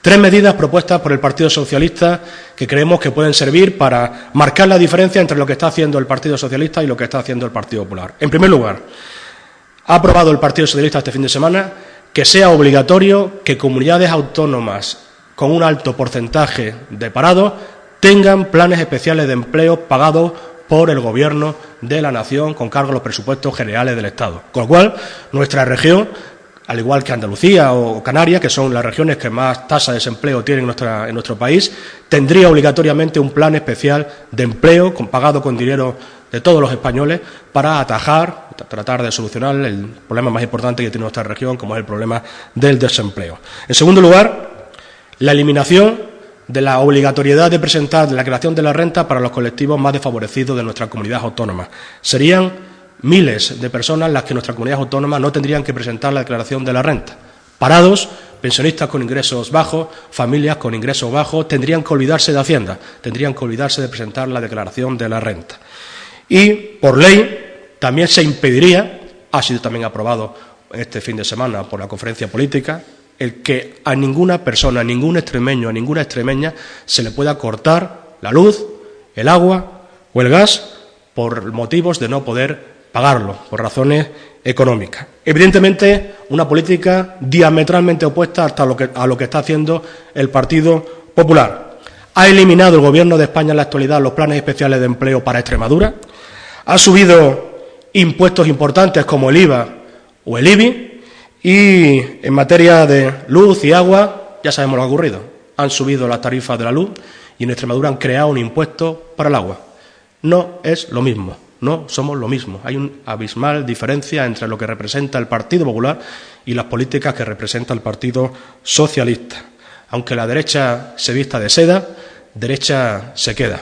Tres medidas propuestas por el Partido Socialista que creemos que pueden servir para marcar la diferencia entre lo que está haciendo el Partido Socialista y lo que está haciendo el Partido Popular. En primer lugar, ha aprobado el Partido Socialista este fin de semana que sea obligatorio que comunidades autónomas con un alto porcentaje de parados tengan planes especiales de empleo pagados por el Gobierno de la Nación con cargo a los presupuestos generales del Estado. Con lo cual, nuestra región, al igual que Andalucía o Canarias, que son las regiones que más tasa de desempleo tienen en nuestro país, tendría obligatoriamente un plan especial de empleo pagado con dinero de todos los españoles para atajar, tratar de solucionar el problema más importante que tiene nuestra región, como es el problema del desempleo. En segundo lugar, la eliminación de la obligatoriedad de presentar la declaración de la renta para los colectivos más desfavorecidos de nuestra comunidad autónoma. Serían miles de personas las que en nuestra comunidad autónoma no tendrían que presentar la declaración de la renta. Parados, pensionistas con ingresos bajos, familias con ingresos bajos, tendrían que olvidarse de Hacienda, tendrían que olvidarse de presentar la declaración de la renta. Y, por ley, también se impediría, ha sido también aprobado este fin de semana por la conferencia política, el que a ninguna persona, a ningún extremeño, a ninguna extremeña se le pueda cortar la luz, el agua o el gas por motivos de no poder pagarlo, por razones económicas. Evidentemente, una política diametralmente opuesta a lo que está haciendo el Partido Popular. Ha eliminado el Gobierno de España en la actualidad los planes especiales de empleo para Extremadura, ha subido impuestos importantes como el IVA o el IBI, y en materia de luz y agua ya sabemos lo que ha ocurrido. Han subido las tarifas de la luz y en Extremadura han creado un impuesto para el agua. No es lo mismo, no somos lo mismo. Hay una abismal diferencia entre lo que representa el Partido Popular y las políticas que representa el Partido Socialista. Aunque la derecha se vista de seda, derecha se queda.